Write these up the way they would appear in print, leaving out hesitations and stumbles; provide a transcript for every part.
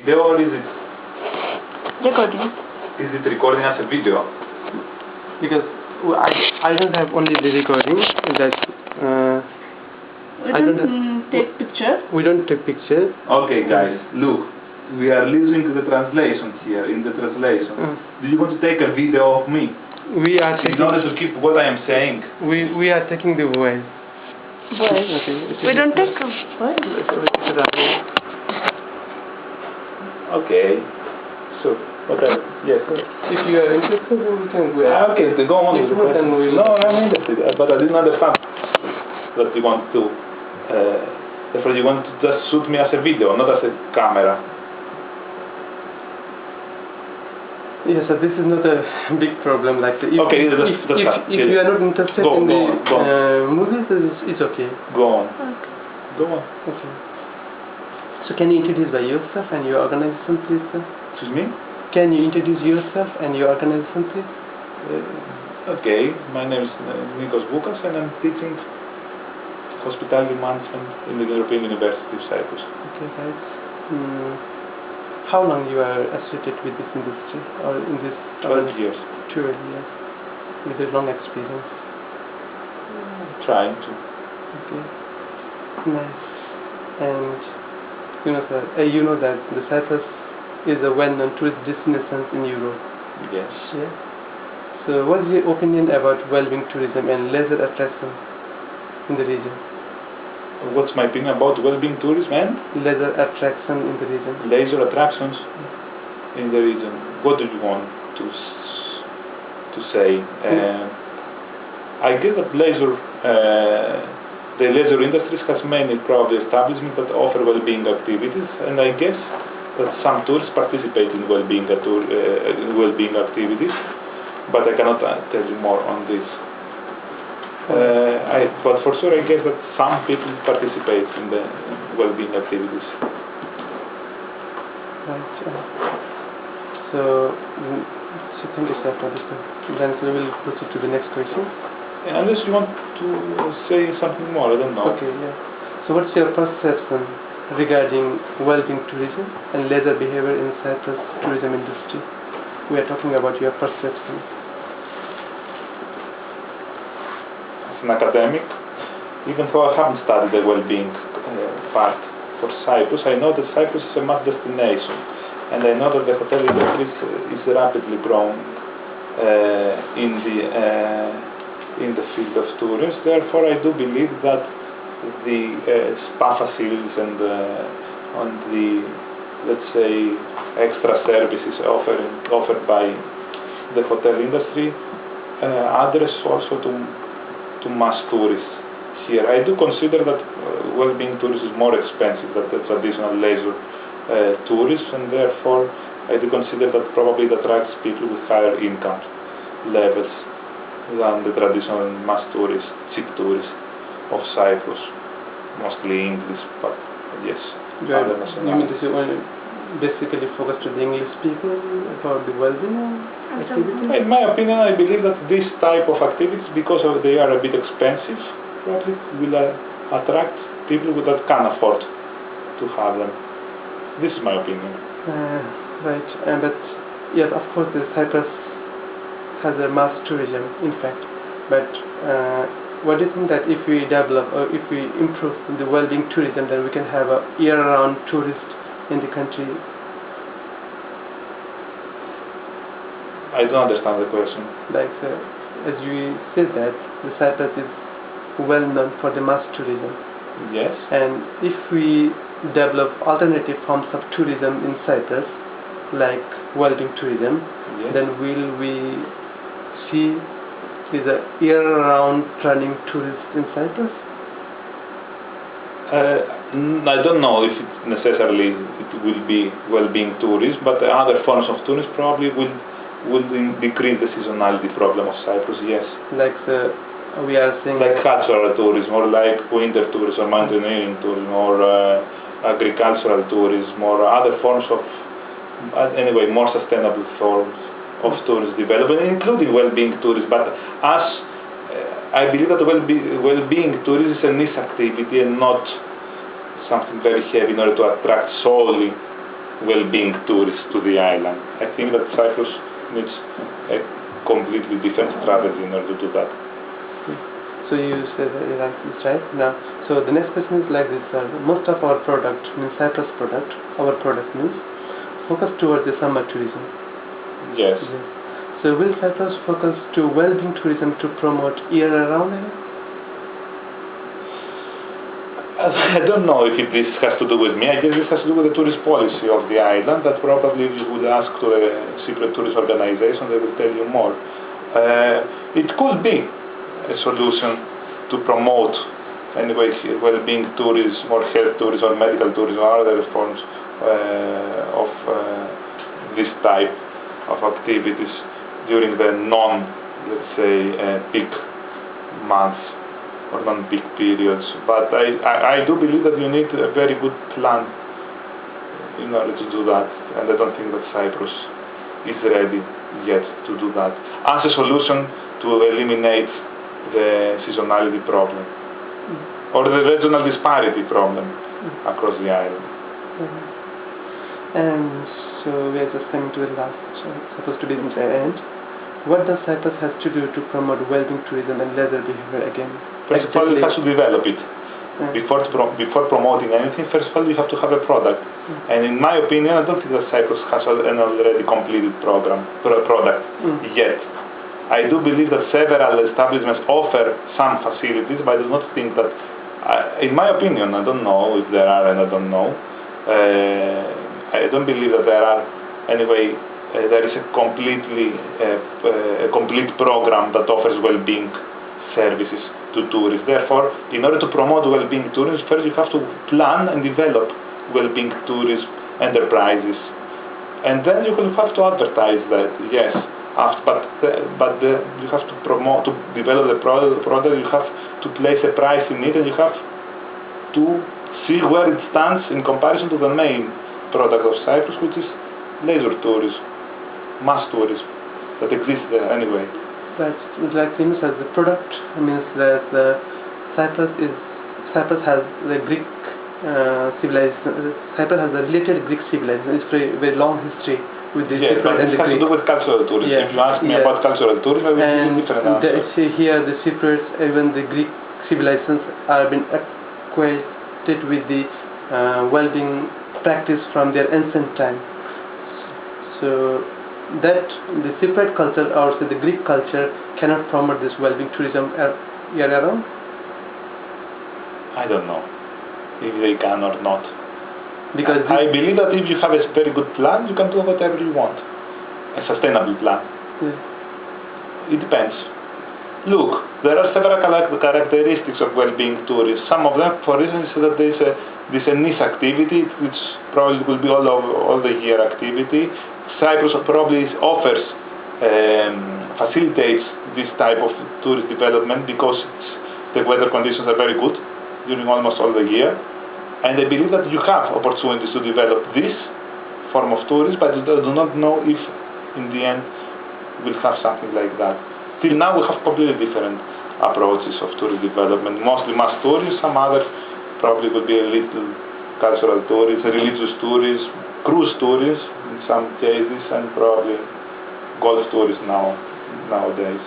Video or is it Recording. recording as a video? Because I don't have only the recording that We don't take picture. we don't take picture. Okay guys, look, we are listening to the translation here, in the translation. Do you want to take a video of me? We are In order to keep what I am saying? we are taking the voice. Voice. Okay. We don't take voice. Okay. So, whatever. Yes. If you are interested, then we can go. Okay, go on with the If not, then question. we'll- No, I'm interested, but I didn't understand that you want to. Therefore, you want to just shoot me as a video, not as a camera. Yes, so this is not a big problem. Like if, Okay, if you are not interested in the movies, it's okay. Go on. Okay. Go on. Okay. So can you introduce by yourself and your organization, please, sir? Excuse me? Can you introduce yourself and your organization, please? Okay, my name is Nikos Boukas and I'm teaching hospitality management in the European University of Cyprus. Okay, guys. How long you are associated with this industry or in this? 12 years. 12 years. With a long experience. Trying to. Okay. Nice. And you know, sir, you know that the Cyprus is a well-known tourist destination in Europe. Yes. Yeah. So, what's your opinion about well-being tourism and leisure attraction in the region? What's my opinion about well-being tourism and Leisure attraction in the region. leisure attractions in the region? What do you want to say? I guess that the leisure industry has many probably establishments that offer well-being activities, and I guess that some tourists participate in well-being activities, but I cannot tell you more on this. But for sure I guess that some people participate in the well-being activities. Right. So thank you, sir, for this. Then we will proceed to the next question. Unless you want to say something more, I don't know. Okay, yeah. So what's your perception regarding well-being tourism and leisure behavior in Cyprus tourism industry? We are talking about your perception. As an academic, even though I haven't studied the well-being part for Cyprus, I know that Cyprus is a mass destination, and I know that the hotel industry is rapidly growing in the field of tourism. Therefore, I do believe that the spa facilities and the, let's say, extra services offered by the hotel industry address also to mass tourists here. I do consider that well-being tourism is more expensive than the traditional leisure tourism, and therefore I do consider that probably it attracts people with higher income levels than the traditional mass tourists, cheap tourists of Cyprus, mostly English, but yes, other You mean nationalities. this is only basically focused on the English people for the well-being activities? In my opinion, I believe that this type of activities, because they are a bit expensive, probably will attract people that can afford to have them. This is my opinion. Right, but yes, of course, the Cyprus has a mass tourism, in fact. But what do you think that if we develop or if we improve the well-being tourism, then we can have a year-round tourist in the country? I don't understand the question. Like as you said that the Cyprus is well known for the mass tourism. Yes. And if we develop alternative forms of tourism in Cyprus, like well-being tourism, Yes. then will we see is a year-round running tourist in Cyprus? I don't know if it necessarily will be well-being tourism, but other forms of tourism probably will decrease the seasonality problem of Cyprus. Yes. Like we are saying, Like cultural tourism, or like winter tourism, or mountaineering tourism, or agricultural tourism, or other forms of, anyway, more sustainable forms of tourist development, including well-being tourism. But as I believe that well-being tourism is a niche activity and not something very heavy in order to attract solely well-being tourists to the island. I think that Cyprus needs a completely different strategy in order to do that. So you said that is right. Now, so the next question is like this: most of our product, means Cyprus product, our product means focus towards the summer tourism. Yes. Yes. So will Cyprus focus to well-being tourism to promote year-round? I don't know if this has to do with me. I guess this has to do with the tourist policy of the island, that probably if you would ask to a secret tourist organization, they will tell you more. It could be a solution to promote anyway well-being tourism or health tourism or medical tourism or other forms of this type of activities during the let's say, peak months or non-peak periods. But I do believe that you need a very good plan in order to do that, and I don't think that Cyprus is ready yet to do that as a solution to eliminate the seasonality problem or the regional disparity problem across the island. And so we are just coming to the last, supposed to be the end. What does Cyprus have to do to promote well-being tourism and leisure behavior again? First of all, you have to develop it. Before promoting anything, first of all, you have to have a product. And in my opinion, I don't think that Cyprus has an already completed product yet. I do believe that several establishments offer some facilities, but I do not think that, in my opinion, I don't know if there are, and I don't know, I don't believe that there are, anyway, there is a complete program that offers well-being services to tourists. Therefore, in order to promote well-being tourism, first you have to plan and develop well-being tourism enterprises, and then you will have to advertise that. Yes, but you have to promote, to develop the product. You have to place a price in it, and you have to see where it stands in comparison to the main product of Cyprus, which is leisure tourism, mass tourism that exists there anyway. But like seems as the product means that Cyprus has the Greek civilization. Cyprus has a related Greek civilization. It's very long history with the Yes, but and it the has Greek. to do with cultural tourism. If you ask me about cultural tourism, I will give you different answers. Here the Cypriots, even the Greek civilizations are been acquainted with the well-being practice from their ancient time. So that the Cypriot culture or say the Greek culture cannot promote this well-being tourism year-round? I don't know if they can or not. Because I believe that if you have a very good plan, you can do whatever you want. A sustainable plan. Yeah. It depends. Look, there are several characteristics of well-being tourism. Some of them, for instance, is that there is a niche activity, which probably will be all the year activity. Cyprus probably offers, facilitates this type of tourist development because the weather conditions are very good during almost all the year. And I believe that you have opportunities to develop this form of tourism, but you do not know if in the end we'll have something like that. Till now we have completely different approaches of tourist development, mostly mass tourism, some others probably would be a little cultural tourism, religious tourism, cruise tourism in some cases, and probably golf tourism nowadays.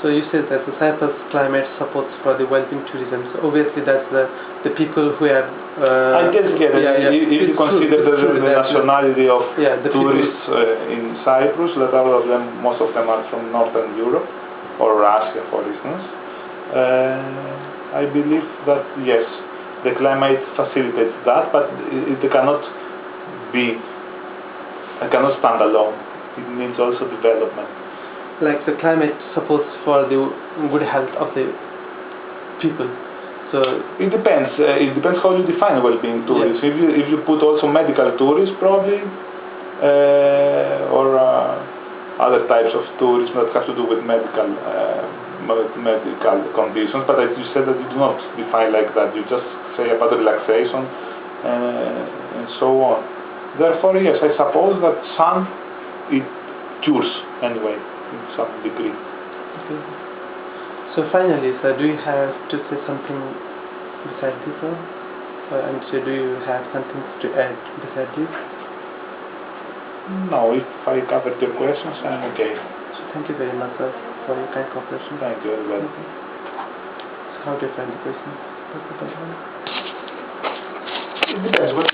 So you said that the Cyprus climate supports for the well-being tourism. So obviously that's the people who have. I guess if you consider the nationality of tourists in Cyprus, that most of them are from Northern Europe or Russia, for instance. I believe that yes, the climate facilitates that, but it cannot stand alone. It needs also development. Like the climate supports for the good health of the people. So it depends. It depends how you define well-being tourism. Yeah. If you put also medical tourism, probably, or other types of tourism that have to do with medical conditions. But as you said, that you do not define like that. You just say about relaxation and so on. Therefore, yes, I suppose that sun it cures anyway. In some degree. Okay. So finally, sir, do you have to say something beside this, and so do you have something to add beside this? No, if I covered your questions, I'm okay. So thank you very much, sir, for your kind cooperation. Thank you, everybody. So how do you find the question? It depends. What